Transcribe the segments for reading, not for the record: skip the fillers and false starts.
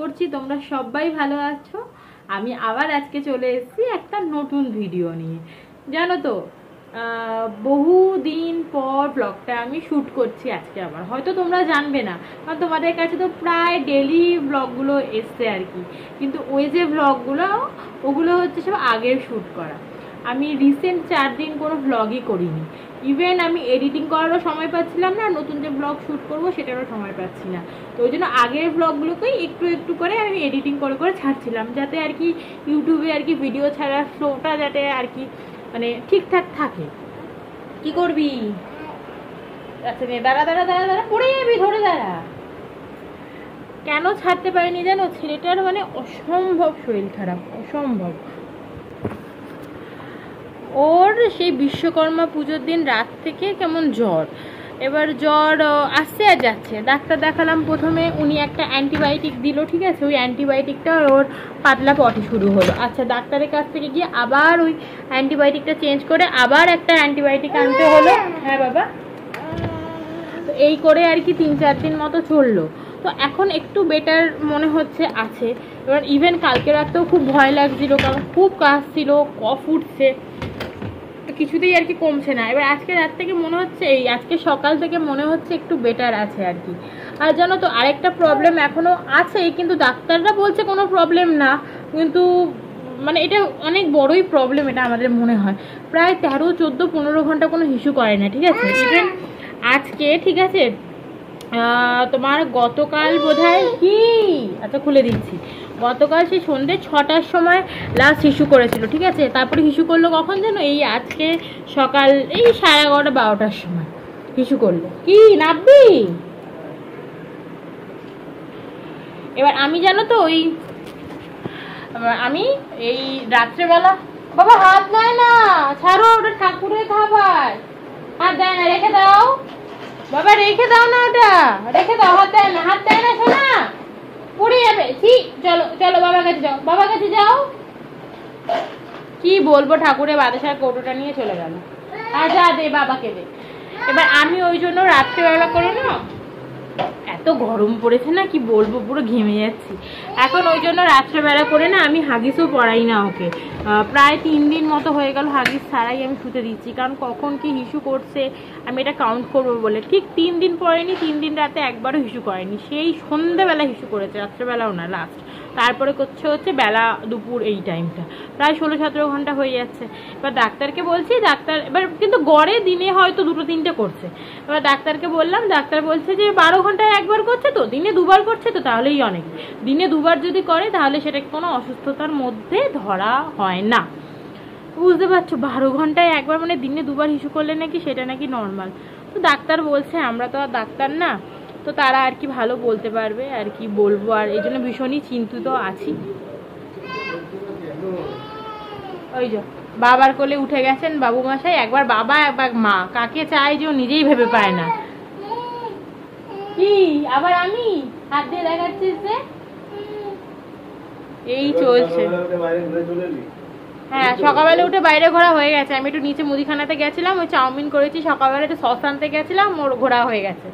করছি তোমরা সবাই ভালো আছো। আমি আবার আজকে চলে এসেছি একটা নতুন ভিডিও নিয়ে। জানো তো বহু দিন পর ব্লগটা আমি শ্যুট করছি আজকে আবার। হয়তো তোমরা জানবে না, কারণ তোমাদের কাছে তো প্রায় ডেলি ব্লগগুলো এসছে আর কি, কিন্তু ওই যে ব্লগগুলো ওগুলো হচ্ছে সব আগের শ্যুট করা। আমি রিসেন্ট 4 দিন কোনো ব্লগই করিনি। ইভেন আমি এডিটিং করারও সময় পাচ্ছিলাম না, নতুন যে ব্লগ শ্যুট করবো সেটারও সময় পাচ্ছি না। তো ওই জন্য আগের ব্লগগুলোকেই একটু একটু করে আমি এডিটিং করে করে ছাড়ছিলাম, যাতে আর কি ইউটিউবে আর কি ভিডিও ছাড়ার ফ্লোটা যাতে আর কি মানে ঠিকঠাক থাকে। কি করবি? আচ্ছা দাঁড়া দাঁড়া দাঁড়া দাঁড়া, পড়ে যাবি, ধরে দাঁড়া। কেন ছাড়তে পারিনি জানো? ছেলেটার মানে অসম্ভব শরীর খারাপ, অসম্ভব। ওর সেই বিশ্বকর্মা পুজোর দিন রাত থেকে কেমন জ্বর, এবার জ্বর আসছে আর যাচ্ছে। ডাক্তার দেখালাম প্রথমে, উনি একটা অ্যান্টিবায়োটিক দিল, ঠিক আছে, ওই অ্যান্টিবায়োটিকটা ওর পাতলা পটি শুরু হলো। আচ্ছা ডাক্তারের কাছ থেকে গিয়ে আবার ওই অ্যান্টিবায়োটিকটা চেঞ্জ করে আবার একটা অ্যান্টিবায়োটিক আনতে হলো। হ্যাঁ বাবা। তো এই করে আর কি 3-4 দিন মতো চললো। তো এখন একটু বেটার মনে হচ্ছে আছে। এবার ইভেন কালকে রাতেও খুব ভয় লাগছিল, কারণ খুব কাশছিল, কফ উঠছে, কিছুতেই আর কি কমছে না। এবার আজকে রাত থেকে মনে হচ্ছে, এই আজকে সকাল থেকে মনে হচ্ছে একটু বেটার আছে আর কি। আর জানো তো আরেকটা প্রবলেম এখনো আছে, কিন্তু ডাক্তাররা বলছে কোনো প্রবলেম না, কিন্তু মানে এটা অনেক বড়ই প্রবলেম। এটা আমাদের মনে হয় প্রায় 13, 14, 15 ঘন্টা কোনো ইস্যু করে না, ঠিক আছে। ইভেন আজকে ঠিক আছে তোমার গতকাল বোধহয় কি, আচ্ছা খুলে দিচ্ছি, গতকাল সেই সন্ধ্যে 6টার সময় লাস্ট ইস্যু করেছিল, ঠিক আছে। তারপরে ইস্যু করলো কখন যেন, এই আজকে সকাল এই 11:30, 12টার সময় ইস্যু করলো। কি নাববি? এবার আমি জানো তো ওই আমি এই রাত্রেবেলা, বাবা হাত দেয় না, ছাড়ো, ওটা ঠাকুরের খাবার, হাত দেয় না, রেখে দাও বাবা, রেখে দাও না, ওটা রেখে দাও, হাত দেয় না, হাত দেয় না শোনা, পড়ে যাবে। ঠিক, চলো চলো বাবার কাছে যাও, বাবার কাছে যাও। কি বলবো, ঠাকুরের বাতাসার কৌটোটা নিয়ে চলে গেল। আর যা, দে বাবাকে দে। এবার আমি ওই জন্য রাত্রেবেলা করে না, এত গরম পড়েছে না কি বলবো, পুরো ঘেমে যাচ্ছি এখন। ওই জন্য রাত্রেবেলা করে না আমি হাগিসও পরাই না ওকে। প্রায় 3 দিন মতো হয়ে গেল হাগিস ছাড়াই আমি শুতে দিচ্ছি, কারণ কখন কি হিসু করছে আমি এটা কাউন্ট করবো বলে। ঠিক 3 দিন পরেনি, 3 দিন রাতে একবারও হিসু করেনি। সেই সন্ধ্যেবেলা হিসু করেছে, রাত্রেবেলাও না, লাস্ট। তারপরে করছে হচ্ছে বেলা দুপুর এই টাইমটা, প্রায় 16-17 ঘন্টা হয়ে যাচ্ছে। এবার ডাক্তারকে বলছি, ডাক্তার এবার কিন্তু গড়ে দিনে হয়তো 2-3টে করছে। এবার ডাক্তারকে বললাম, ডাক্তার বলছে যে 12 ঘন্টায় একবার করছে তো, দিনে 2বার করছে তো, তাহলেই অনেক। দিনে 2বার যদি করে তাহলে সেটা কোনো অসুস্থতার মধ্যে ধরা হয় না। বুঝতে পারছো, 12 ঘন্টায় একবার মানে দিনে 2বার হিসু করলে নাকি সেটা নাকি নর্মাল। তো ডাক্তার বলছে, আমরা তো আর ডাক্তার না, তো তারা আর কি ভালো বলতে পারবে, আর কি বলবো। আর এই জন্য ভীষণই চিন্তিত আছি। ওই যে বাবার কোলে উঠে গেছেন বাবু মশাই, একবার বাবা একবার মা, কাকে চায় যে ও নিজেই ভেবে পায় না। কি আবার আমি হাত দিয়ে দেখাচ্ছিস যে? এই চলছে। হ্যাঁ সকালবেলা উঠে বাইরে ঘোরা হয়ে গেছে। আমি একটু নিচে মুদিখানাতে গেছিলাম, ওই চাউমিন করেছি, সকালবেলা একটু সস আনতে গেছিলাম, ওর ঘোরা হয়ে গেছে।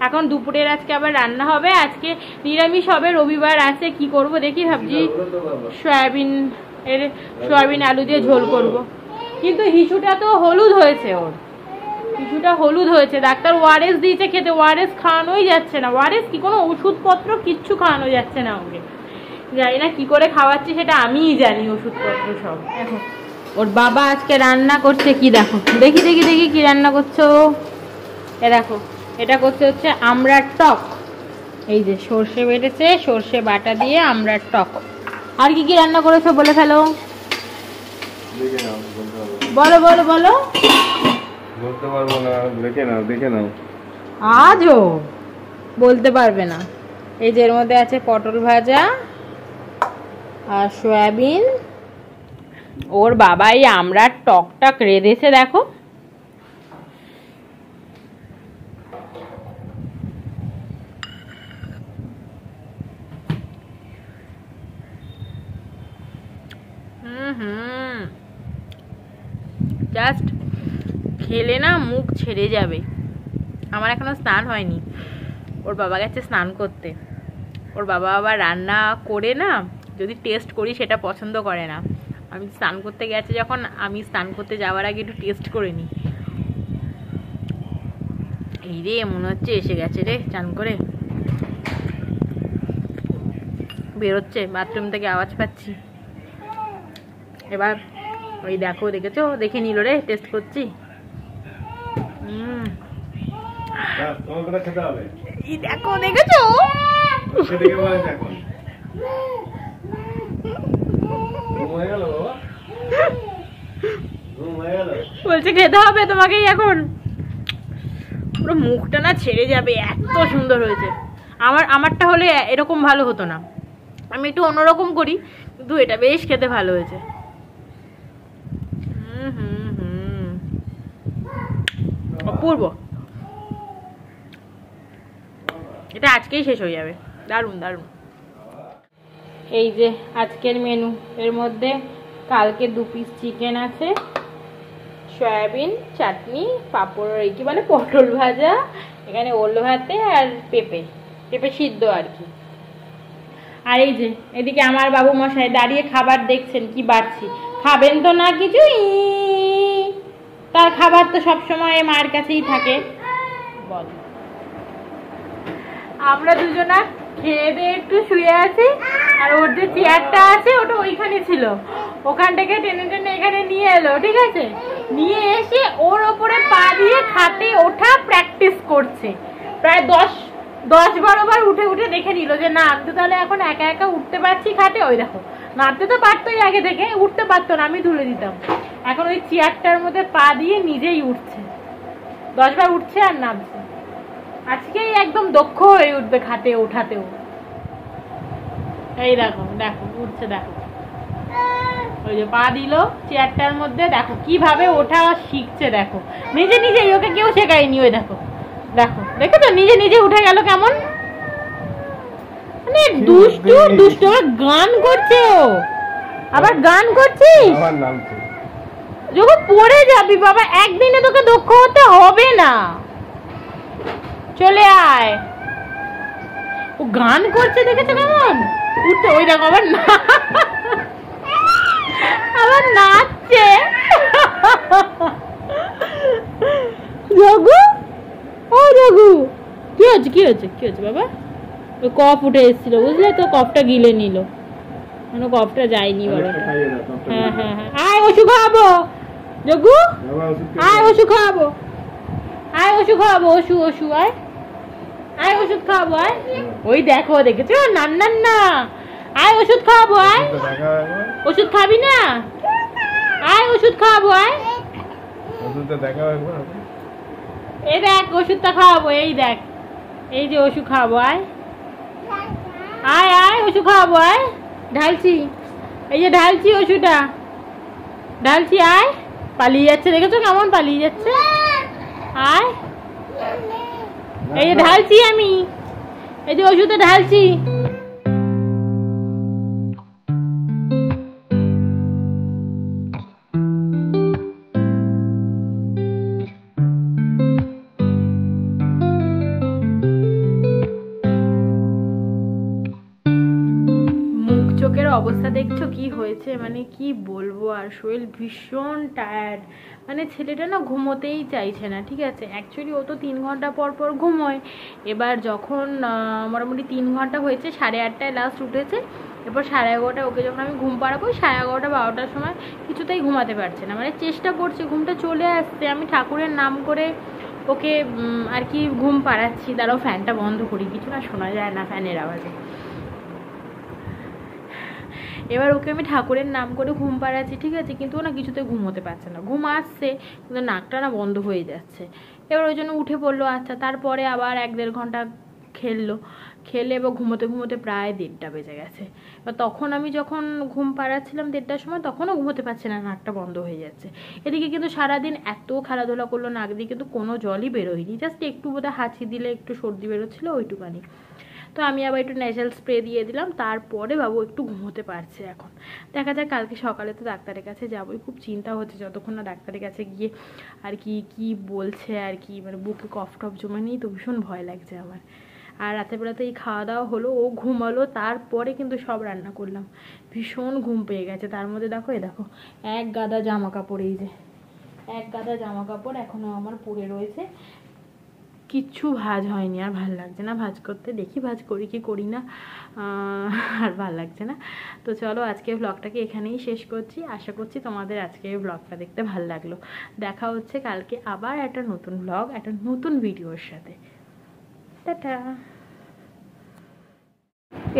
এখন দুপুরের আজকে আবার রান্না হবে, আজকে নিরামিষ হবে, রবিবার আছে, কি করব দেখি, ভাবছি সয়াবিন আলু দিয়ে ঝোল করব। কিন্তু হিসুটা তো হলুদ হয়েছে, ওর হিসুটা হলুদ হয়েছে। ডাক্তার ওআরএস দিয়েছে খেতে, ওআরএস খাওয়ানোই যাচ্ছে না। ওআরএস কি কোনো ওষুধপত্র কিচ্ছু খাওয়ানো যাচ্ছে না ওকে, জানি না কি করে খাওয়াচ্ছি, সেটা আমিই জানি, ওষুধপত্র সব। এখন ওর বাবা আজকে রান্না করছে কি দেখো, দেখি দেখি দেখি কি রান্না করছো। এ দেখো, এটা করছে হচ্ছে আমড়ার টক। এই যে সর্ষে বেটেছে, সর্ষে বাটা দিয়ে আমড়ার টক। আর কি কি রান্না করেছো বলে ফেলো, বলো বলো বলো। বলতে পারবো না, দেখে নাও দেখে নাও। আজও বলতে পারবে না। এই যে এর মধ্যে আছে পটল ভাজা আর সয়াবিন। ওর বাবা এই আমড়ার টকটাক রেঁধেছে দেখো। জাস্ট খেলে না মুখ ছেড়ে যাবে। আমার এখনো স্নান হয়নি, ওর বাবা গেছে স্নান করতে। ওর বাবা আবার রান্না করে না, যদি টেস্ট করি সেটা পছন্দ করে না। আমি স্নান করতে গেছে যখন, আমি স্নান করতে যাওয়ার আগে একটু টেস্ট করে নিই। এই রে মনে হচ্ছে এসে গেছে রে চান করে, বেরোচ্ছে বাথরুম থেকে, আওয়াজ পাচ্ছি। এবার ওই দেখো, দেখেছো, দেখে নিল রে, টেস্ট করছি। এই দেখো, দেখেছো, বলছে খেতে হবে তোমাকেই এখন। পুরো মুখটা না ছেড়ে যাবে, এত সুন্দর হয়েছে। আমারটা হলে এরকম ভালো হতো না, আমি একটু অন্যরকম করি, কিন্তু এটা বেশ খেতে ভালো হয়েছে। অপূর্ব। এটা আজকেই শেষ হয়ে যাবে, দারুণ দারুণ। এই যে আজকের মেনু, এর মধ্যে কালকে 2 পিস চিকেন আছে, সয়াবিন চাটনি, পাঁপড়, এই কি বলে পটল ভাজা, এখানে ওলো ভাতে আর পেঁপে সিদ্ধ আর কি। আর এই যে এদিকে আমার বাবু মশাই দাঁড়িয়ে খাবার দেখছেন, কি বাড়ছি, খাবেন তো না কিছু, তার খাবার তো সবসময় মায়ের কাছেই থাকে। বল, আমরা দুজনা খেয়ে দিয়ে একটু শুয়ে আছি, আর ওর যে চেয়ারটা আছে ওটা ওইখানে ছিল, ওখান থেকে টেনে টেনে এখানে নিয়ে এলো, ঠিক আছে, নিয়ে এসে ওর ওপরে পা দিয়ে খাটে ওঠা প্র্যাকটিস করছে। প্রায় 10-12 বার উঠে উঠে দেখে নিল যে না, আমি তো তাহলে এখন একা একা উঠতে পারছি খাটে। ওই দেখো, নাড়তে তো পারতোই আগে থেকে, উঠতে পারতো না, আমি তুলে দিতাম। এখন ওই চেয়ারটার মধ্যে পা দিয়ে নিজেই উঠছে, 10 বার উঠছে আর নামছে। আজকেই একদম দক্ষ হয়ে উঠবে খাটে ওঠাতেও। এই দেখো দেখো উঠছে, দেখো ওই যে পা দিল চেয়ারটার মধ্যে, দেখো কিভাবে ওঠা শিখছে, দেখো নিজে নিজেই, ওকে কেউ শেখায়নি। ওই দেখো দেখো, দেখো তো নিজে নিজে উঠে গেল কেমন, মানে দুষ্টু দুষ্টু। আবার গান করছে, ও আবার গান করছিস, যখন পড়ে যাবি বাবা, একদিনে তোকে দক্ষ হতে হবে না, চলে আয়। ও গান করছে, দেখেছো কেমন উঠতে, ওই দেখো আবার আবার নাচছে। জগু, ও জগু, কি হচ্ছে কি হচ্ছে কি হচ্ছে বাবা? ওই কফ উঠে এসেছিল বুঝলে তো, কফটা গিলে নিল, মানে কফটা যায়নি বাবা। হ্যাঁ হ্যাঁ হ্যাঁ, আয় ওষুধ খাওয়াবো জগু, আয় ওষুধ খাওয়াবো, আয় ওষুধ খাওয়াবো, ওষুধ আয়, আয় ওষুধ খাওয়াবো আয়। ওই দেখো, দেখেছো, না আয় ওষুধ খাওয়াবো, আয় ওষুধ খাবি না, আয় ওষুধ খাওয়াবো, আয় এই দেখ ওষুধটা খাওয়াবো, এই দেখ, এই যে ওষুধ খাওয়াবো, আয় আয় আয় ওষুধ খাওয়াবো, আয় ঢালছি, এই যে ঢালছি ওষুধটা, ঢালছি, আয়। পালিয়ে যাচ্ছে, দেখেছো কেমন পালিয়ে যাচ্ছে, আয়, এই যে ঢালছি আমি, এই যে ওষুধটা ঢালছি। চোখের অবস্থা দেখছো কি হয়েছে, মানে কি বলবো আর, শরীর ভীষণ টায়ার্ড, মানে ছেলেটা না ঘুমোতেই চাইছে না, ঠিক আছে। অ্যাকচুয়ালি ও তো 3 ঘন্টা পর পর ঘুমোয়, এবার যখন মোটামুটি 3 ঘন্টা হয়েছে, 8:30টায় লাস্ট উঠেছে, এরপর 11:30 ওকে যখন আমি ঘুম পাড়াবো, 11:30-12টার সময় কিছুতেই ঘুমাতে পারছে না, মানে চেষ্টা করছে, ঘুমটা চলে আসছে, আমি ঠাকুরের নাম করে ওকে আর কি ঘুম পাড়াচ্ছি। দাঁড়াও ফ্যানটা বন্ধ করি, কিছু না শোনা যায় না ফ্যানের আওয়াজে। এবার ওকে আমি ঠাকুরের নাম করে ঘুম পাড়াচ্ছি, ঠিক আছে, কিন্তু ও না কিছুতে ঘুমোতে পারছে না, ঘুম আসছে কিন্তু নাকটা না বন্ধ হয়ে যাচ্ছে। এবার ওই জন্য উঠে পড়লো। আচ্ছা, তারপরে আবার 1-1.5 ঘন্টা খেলে এবার ঘুমোতে ঘুমোতে প্রায় 1:30টা বেজে গেছে। এবার তখন আমি যখন ঘুম পাড়াচ্ছিলাম 1:30টার সময়, তখনও ঘুমোতে পারছে না, নাকটা বন্ধ হয়ে যাচ্ছে। এদিকে কিন্তু সারাদিন এত খেলাধুলা করলো, নাক দিয়ে কিন্তু কোনো জলই বেরোয়নি, জাস্ট একটু বোধহয় হাঁচি দিলে একটু সর্দি বেরোচ্ছিলো, ওইটুকানি। তো আমি আবার একটু ন্যাচারাল স্প্রে দিয়ে দিলাম, তারপরে বাবু একটু ঘুমোতে পারছে। এখন দেখা যাক, কালকে সকালে তো ডাক্তারের কাছে যাবোই, খুব চিন্তা হচ্ছে যতক্ষণ না ডাক্তারের কাছে গিয়ে আর কি বলছে আর কি, মানে বুকে কফ টফ জমে নেই তো, ভীষণ ভয় লাগছে আমার। আর রাতেরবেলা তো এই খাওয়া দাওয়া হলো, ও ঘুমালো, তারপরে কিন্তু সব রান্না করলাম। ভীষণ ঘুম পেয়ে গেছে। তার মধ্যে দেখো এক গাদা জামা কাপড়, এই যে এক গাদা জামা কাপড় এখনও আমার পড়ে রয়েছে, কিচ্ছু ভাঁজ হয়নি। আর ভাল লাগছে না ভাঁজ করতে, দেখি ভাঁজ করি কি করি না, আর ভাল লাগছে না। তো চলো আজকে ব্লগটাকে এখানেই শেষ করছি। আশা করছি তোমাদের আজকে ব্লগটা দেখতে ভাল লাগলো। দেখা হচ্ছে কালকে আবার একটা নতুন ব্লগ, একটা নতুন ভিডিওর সাথে। টাটা।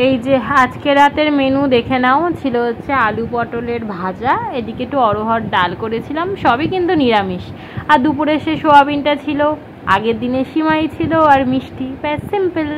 এই যে আজকে রাতের মেনু দেখে নাও, ছিল হচ্ছে আলু পটলের ভাজা, এদিকে একটু অরহর ডাল করেছিলাম, সবই কিন্তু নিরামিষ। আর দুপুরে সে সোয়াবিনটা ছিল, আগের দিনে সিমাই ছিল আর মিষ্টি, ব্যাস সিম্পল।